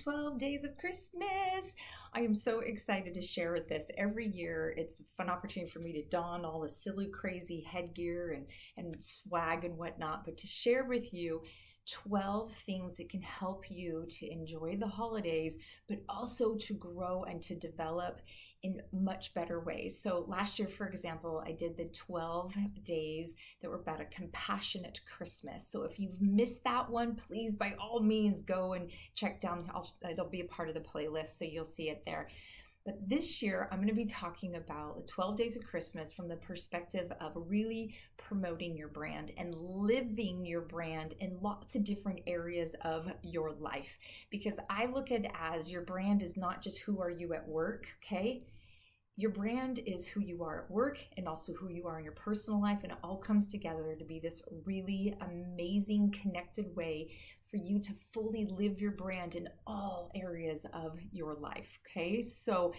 12 days of Christmas. I am so excited to share this. Every year, it's a fun opportunity for me to don all the silly, crazy headgear and swag and whatnot, but to share with you 12 things that can help you to enjoy the holidays, but also to grow and to develop in much better ways. So last year, for example, I did the 12 days that were about a compassionate Christmas. So if you've missed that one, please, by all means, go and check down. It'll be a part of the playlist, so you'll see it there. But this year, I'm going to be talking about the 12 days of Christmas from the perspective of really promoting your brand and living your brand in lots of different areas of your life. Because I look at it as your brand is not just who are you at work, okay? Your brand is who you are at work and also who you are in your personal life, and it all comes together to be this really amazing connected way for you to fully live your brand in all areas of your life. Okay, so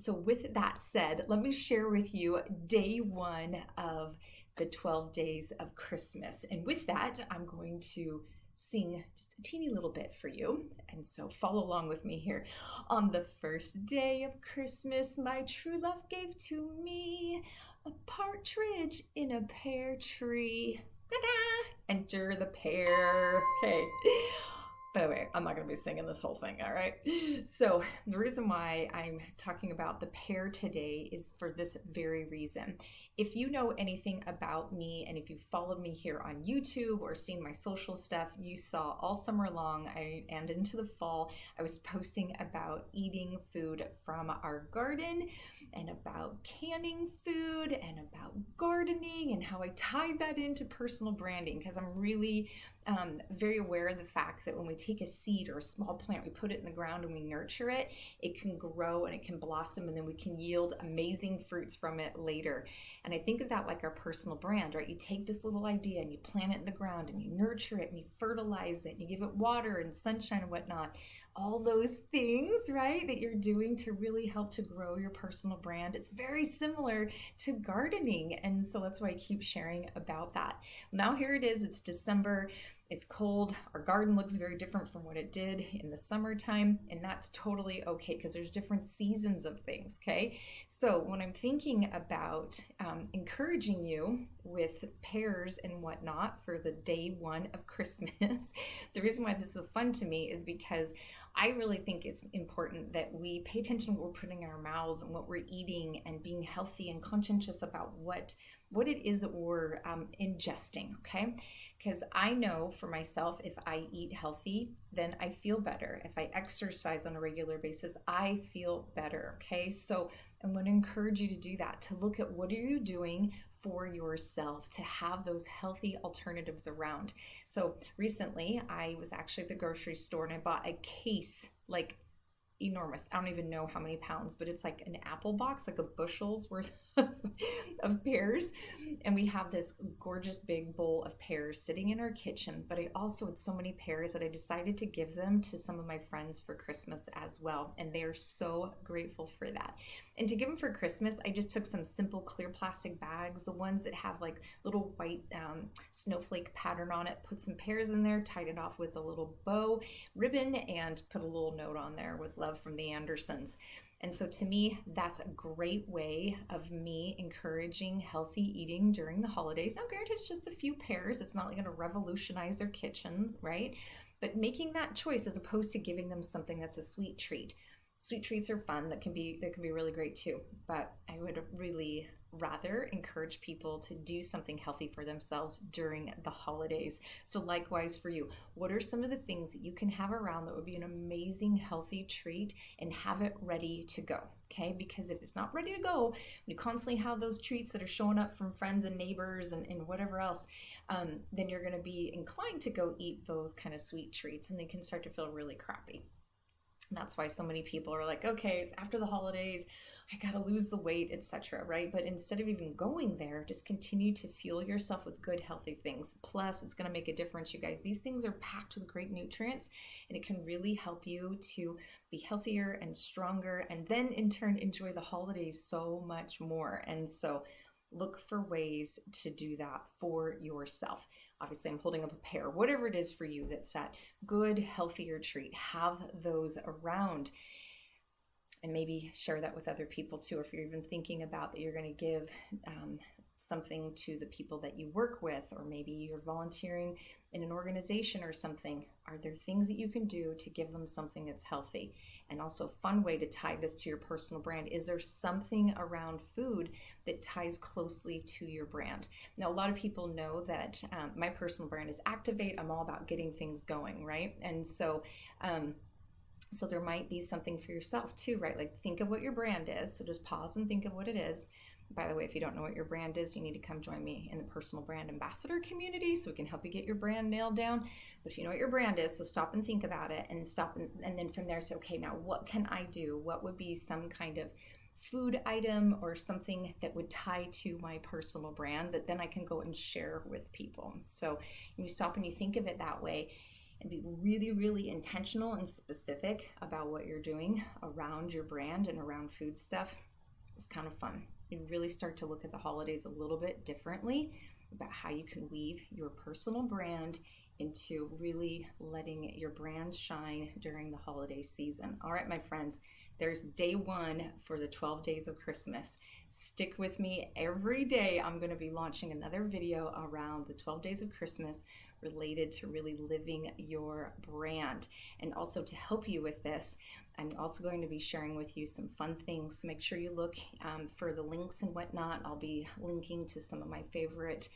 with that said, let me share with you day one of the 12 days of Christmas. And with that, I'm going to sing just a teeny little bit for you. And so follow along with me here. On the first day of Christmas, my true love gave to me a partridge in a pear tree. Ta-da! Enter the pear. Okay. By the way, I'm not going to be singing this whole thing, all right? So the reason why I'm talking about the pear today is for this very reason. If you know anything about me, and if you followed me here on YouTube or seen my social stuff, you saw all summer long and into the fall, I was posting about eating food from our garden and about canning food and about gardening and how I tied that into personal branding, because I'm really very aware of the fact that when we take a seed or a small plant, we put it in the ground and we nurture it, it can grow and it can blossom, and then we can yield amazing fruits from it later. And I think of that like our personal brand, right? You take this little idea and you plant it in the ground and you nurture it and you fertilize it and you give it water and sunshine and whatnot. All those things, right, that you're doing to really help to grow your personal brand. It's very similar to gardening. And so that's why I keep sharing about that. Now here it is, it's December. It's cold. Our garden looks very different from what it did in the summertime, and that's totally okay because there's different seasons of things, okay? So when I'm thinking about encouraging you with pears and whatnot for the day one of Christmas, the reason why this is fun to me is because I really think it's important that we pay attention to what we're putting in our mouths and what we're eating and being healthy and conscientious about what it is that we're ingesting, okay? Because I know for myself, if I eat healthy, then I feel better. If I exercise on a regular basis, I feel better, okay? So I'm going to encourage you to do that, to look at what are you doing for yourself to have those healthy alternatives around. So recently, I was actually at the grocery store and I bought a case, like enormous. I don't even know how many pounds, but it's like an apple box, like a bushel's worth of pears. And we have this gorgeous big bowl of pears sitting in our kitchen, but I also had so many pears that I decided to give them to some of my friends for Christmas as well. And they are so grateful for that. And to give them for Christmas, I just took some simple clear plastic bags, the ones that have like little white snowflake pattern on it, put some pears in there, tied it off with a little bow ribbon, and put a little note on there with love from the Andersons. And so to me, that's a great way of me encouraging healthy eating during the holidays. Now, granted, it's just a few pears. It's not like going to revolutionize their kitchen, right? But making that choice as opposed to giving them something that's a sweet treat. Sweet treats are fun. That can be really great too. But I would really rather encourage people to do something healthy for themselves during the holidays. So likewise for you, what are some of the things that you can have around that would be an amazing healthy treat and have it ready to go? Okay, because if it's not ready to go, you constantly have those treats that are showing up from friends and neighbors and whatever else, then you're going to be inclined to go eat those kind of sweet treats, and they can start to feel really crappy. That's why so many people are like, okay, it's after the holidays, I gotta lose the weight, etc., right? But instead of even going there, just continue to fuel yourself with good, healthy things. Plus, it's gonna make a difference, you guys. These things are packed with great nutrients, and it can really help you to be healthier and stronger, and then in turn, enjoy the holidays so much more. And so look for ways to do that for yourself. Obviously, I'm holding up a pear, whatever it is for you that's that good, healthier treat. Have those around. And maybe share that with other people too. If you're even thinking about that you're going to give something to the people that you work with, or maybe you're volunteering in an organization or something, are there things that you can do to give them something that's healthy? And also a fun way to tie this to your personal brand, is there something around food that ties closely to your brand? Now, a lot of people know that my personal brand is Activate. I'm all about getting things going, right? And so there might be something for yourself too, right? Like think of what your brand is. So just pause and think of what it is. By the way, if you don't know what your brand is, you need to come join me in the personal brand ambassador community so we can help you get your brand nailed down. But if you know what your brand is, so stop and think about it, and and then from there say, okay, now what can I do? What would be some kind of food item or something that would tie to my personal brand that then I can go and share with people? So when you stop and you think of it that way, and be really, really intentional and specific about what you're doing around your brand and around food stuff, it's kind of fun. You really start to look at the holidays a little bit differently about how you can weave your personal brand into really letting your brand shine during the holiday season. All right, my friends, there's day one for the 12 days of Christmas. Stick with me every day. I'm going to be launching another video around the 12 days of Christmas related to really living your brand. And also to help you with this, I'm also going to be sharing with you some fun things. So make sure you look for the links and whatnot. I'll be linking to some of my favorite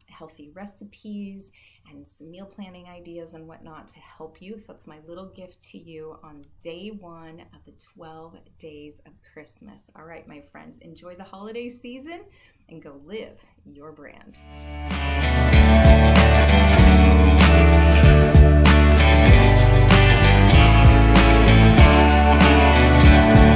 healthy recipes and some meal planning ideas and whatnot to help you. So it's my little gift to you on day one of the 12 days of Christmas. All right, my friends, enjoy the holiday season and go live your brand.